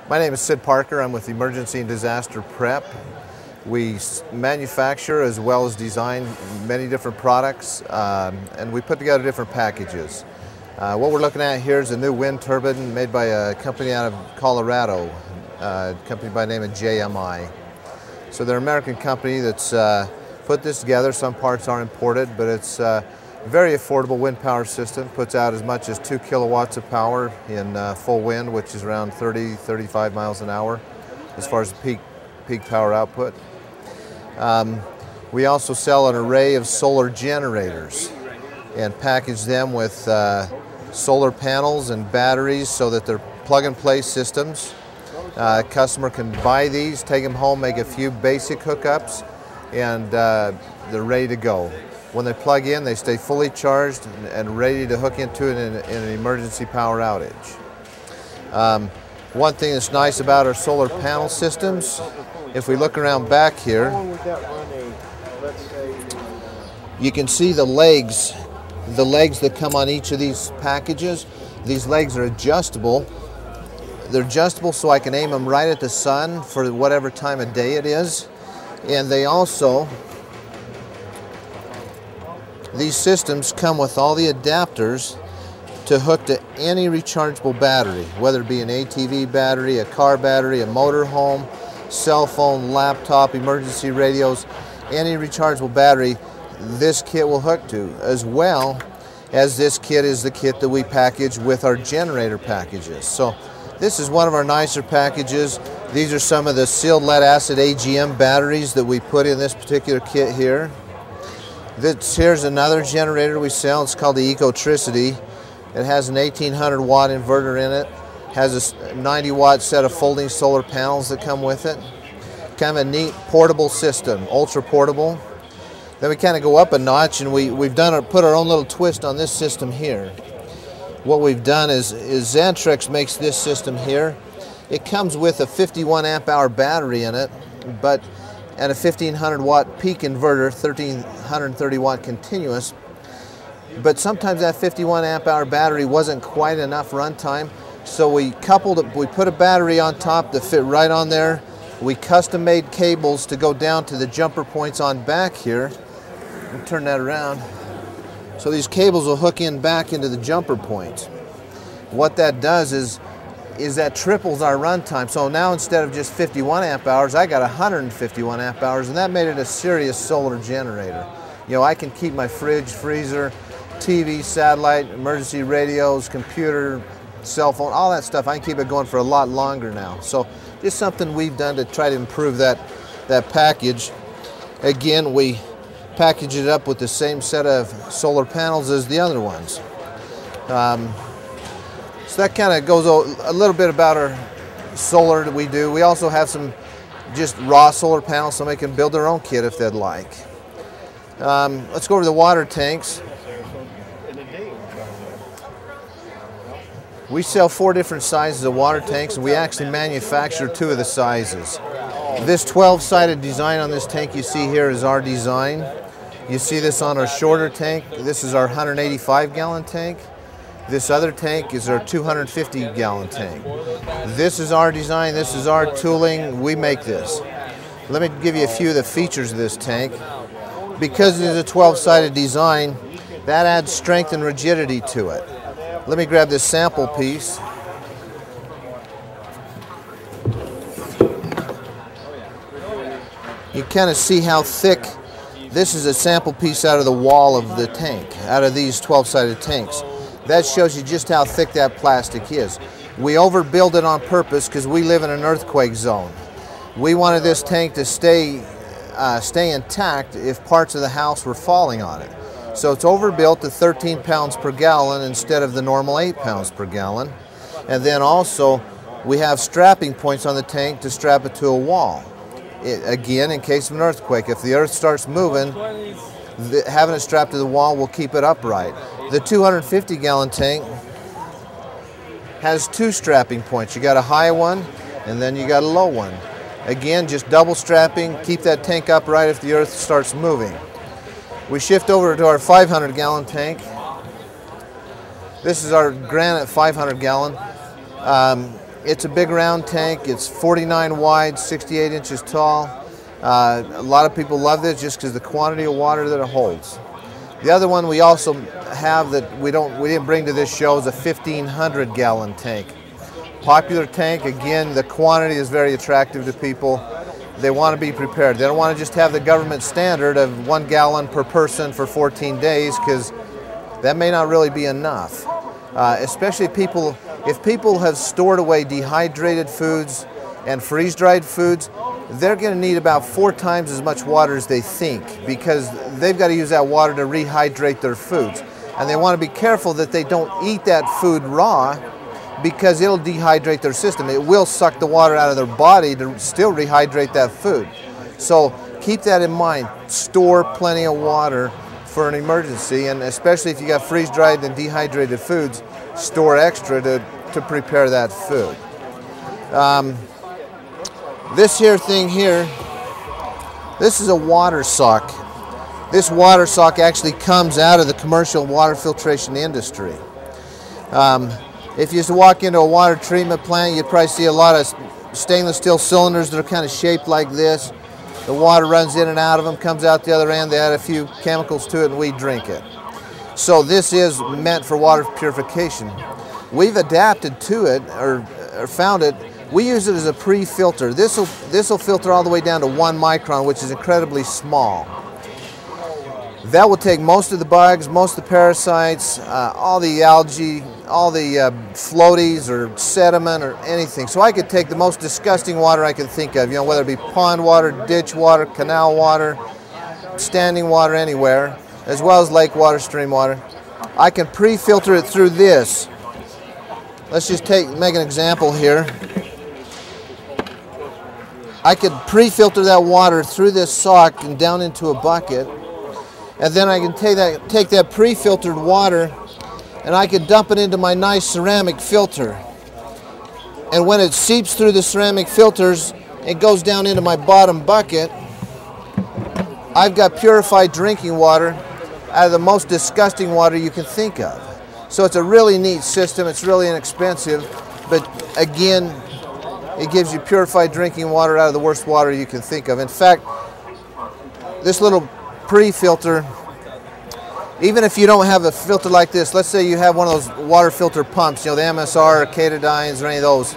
My name is Sid Parker. I'm with Emergency and Disaster Prep. We manufacture as well as design many different products, and we put together different packages. What we're looking at here is a new wind turbine made by a company out of Colorado, a company by the name of JMI. So they're an American company that's put this together. Some parts are imported, but it's a very affordable wind power system. Puts out as much as 2 kilowatts of power in full wind, which is around 30-35 miles an hour as far as peak power output. We also sell an array of solar generators and package them with solar panels and batteries so that they're plug-and-play systems. A customer can buy these, take them home, make a few basic hookups, and they're ready to go. When they plug in, they stay fully charged and ready to hook into it in an emergency power outage. One thing that's nice about our solar panel systems, if we look around back here, you can see the legs that come on each of these packages. These legs are adjustable. They're adjustable so I can aim them right at the sun for whatever time of day it is. And they also, these systems come with all the adapters to hook to any rechargeable battery, whether it be an ATV battery, a car battery, a motor home, cell phone, laptop, emergency radios, any rechargeable battery this kit will hook to, as well as this kit is the kit that we package with our generator packages. So this is one of our nicer packages. These are some of the sealed lead acid AGM batteries that we put in this particular kit here. Here's another generator we sell. It's called the Ecotricity. It has an 1800 watt inverter in it. Has a 90 watt set of folding solar panels that come with it. Kind of a neat portable system, ultra portable. Then we kind of go up a notch, and we've put our own little twist on this system here. What we've done is Xantrex makes this system here. It comes with a 51 amp hour battery in it, and a 1500 watt peak inverter, 1330 watt continuous. But sometimes that 51 amp hour battery wasn't quite enough runtime, so we put a battery on top that fit right on there. We custom made cables to go down to the jumper points on back here. I'll turn that around. So these cables will hook in back into the jumper points. What that does is that triples our runtime. So now instead of just 51 amp hours, I got 151 amp hours, and that made it a serious solar generator. You know, I can keep my fridge, freezer, TV, satellite, emergency radios, computer, cell phone, all that stuff. I can keep it going for a lot longer now. So just something we've done to try to improve that package. Again, we package it up with the same set of solar panels as the other ones. So that kind of goes a little bit about our solar that we do. We also have some just raw solar panels, so they can build their own kit if they'd like. Let's go over the water tanks. We sell 4 different sizes of water tanks, and we actually manufacture 2 of the sizes. This 12-sided design on this tank you see here is our design. You see this on our shorter tank. This is our 185-gallon tank. This other tank is our 250-gallon tank. This is our design. This is our tooling. We make this. Let me give you a few of the features of this tank. Because it is a 12-sided design, that adds strength and rigidity to it. Let me grab this sample piece. You kind of see how thick. This is a sample piece out of the wall of the tank, out of these 12-sided tanks. That shows you just how thick that plastic is. We overbuild it on purpose because we live in an earthquake zone. We wanted this tank to stay intact if parts of the house were falling on it. So it's overbuilt to 13 pounds per gallon instead of the normal 8 pounds per gallon. And then also we have strapping points on the tank to strap it to a wall. Again, in case of an earthquake, if the earth starts moving, having it strapped to the wall will keep it upright. The 250-gallon tank has 2 strapping points. You got a high one, and then you got a low one. Again, just double strapping, keep that tank upright if the earth starts moving. We shift over to our 500-gallon tank. This is our granite 500-gallon. It's a big round tank. It's 49 wide, 68 inches tall. A lot of people love this just because the quantity of water that it holds. The other one we also have that we didn't bring to this show is a 1,500 gallon tank. Popular tank. Again, the quantity is very attractive to people. They want to be prepared. They don't want to just have the government standard of 1 gallon per person for 14 days because that may not really be enough. Especially if people have stored away dehydrated foods and freeze-dried foods, they're going to need about 4 times as much water as they think because they've got to use that water to rehydrate their foods. And they want to be careful that they don't eat that food raw because it'll dehydrate their system. It will suck the water out of their body to still rehydrate that food. So keep that in mind. Store plenty of water for an emergency, and especially if you got freeze-dried and dehydrated foods, store extra to prepare that food. This here thing here, this is a water sock. This water sock actually comes out of the commercial water filtration industry. If you walk into a water treatment plant, you'd probably see a lot of stainless steel cylinders that are kind of shaped like this. The water runs in and out of them, comes out the other end, they add a few chemicals to it, and we drink it. So this is meant for water purification. We've adapted to it, or found it. We use it as a pre-filter. This will filter all the way down to 1 micron, which is incredibly small. That will take most of the bugs, most of the parasites, all the algae, all the floaties or sediment or anything. So I could take the most disgusting water I could think of, whether it be pond water, ditch water, canal water, standing water anywhere, as well as lake water, stream water. I can pre-filter it through this. Let's just make an example here. I could pre-filter that water through this sock and down into a bucket. And then I can take that pre-filtered water and I could dump it into my nice ceramic filter. And when it seeps through the ceramic filters, it goes down into my bottom bucket. I've got purified drinking water out of the most disgusting water you can think of. So it's a really neat system. It's really inexpensive, but again, it gives you purified drinking water out of the worst water you can think of. In fact, this little pre-filter, even if you don't have a filter like this, let's say you have one of those water filter pumps, the MSR or Katadyn's or any of those.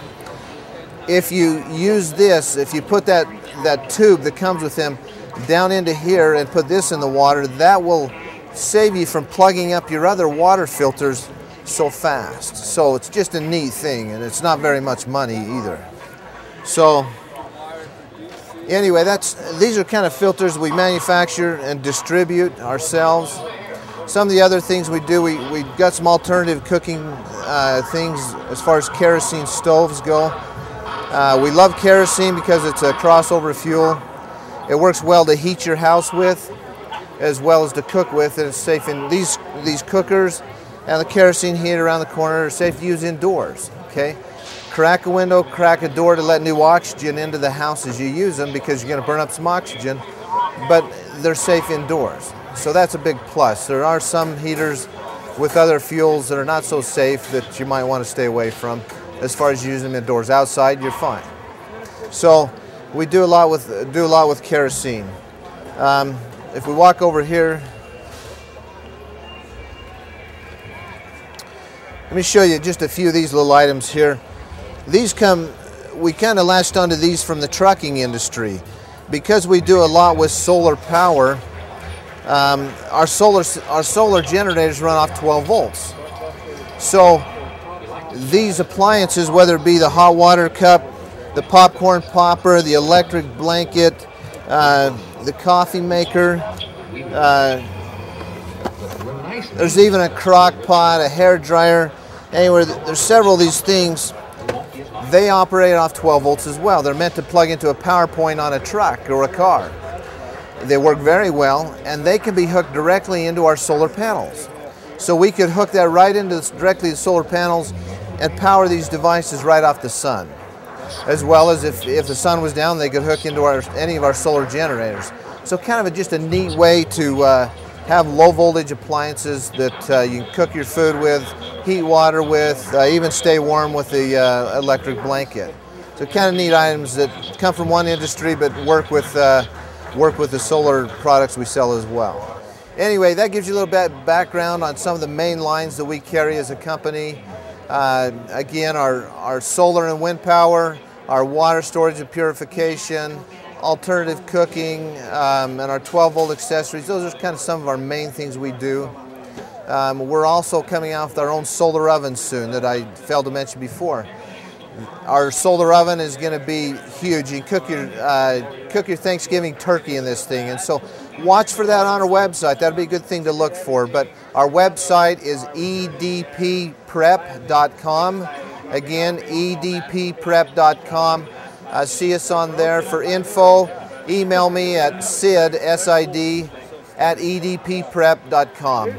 If you use this, if you put that tube that comes with them down into here and put this in the water, that will save you from plugging up your other water filters so fast. So it's just a neat thing, and it's not very much money either. So anyway, these are kind of filters we manufacture and distribute ourselves. Some of the other things we do, we got some alternative cooking things as far as kerosene stoves go. We love kerosene because it's a crossover fuel. It works well to heat your house with as well as to cook with, and it's safe in these cookers and the kerosene heater around the corner are safe to use indoors. Okay? Crack a window, crack a door to let new oxygen into the house as you use them because you're going to burn up some oxygen, but they're safe indoors. So that's a big plus. There are some heaters with other fuels that are not so safe that you might want to stay away from as far as using them indoors. Outside, you're fine. So we do a lot with kerosene. If we walk over here, let me show you just a few of these little items here. We kind of latched onto these from the trucking industry. Because we do a lot with solar power, our solar generators run off 12 volts. So these appliances, whether it be the hot water cup, the popcorn popper, the electric blanket, the coffee maker, there's even a crock pot, a hair dryer. Anyway, there's several of these things. They operate off 12 volts as well. They're meant to plug into a power point on a truck or a car. They work very well, and they can be hooked directly into our solar panels. So we could hook that right directly to solar panels and power these devices right off the sun. As well as if the sun was down, they could hook into any of our solar generators. So kind of just a neat way to have low voltage appliances that you can cook your food with, heat water with, even stay warm with the electric blanket. So kind of neat items that come from one industry but work with the solar products we sell as well. Anyway, that gives you a little bit of background on some of the main lines that we carry as a company. Again, our solar and wind power, our water storage and purification, alternative cooking, and our 12-volt accessories. Those are kind of some of our main things we do. We're also coming out with our own solar oven soon that I failed to mention before. Our solar oven is going to be huge. You can cook your Thanksgiving turkey in this thing, and so watch for that on our website. That'd be a good thing to look for. But our website is edpprep.com. Again, edpprep.com. See us on there for info. Email me at sid@edpprep.com.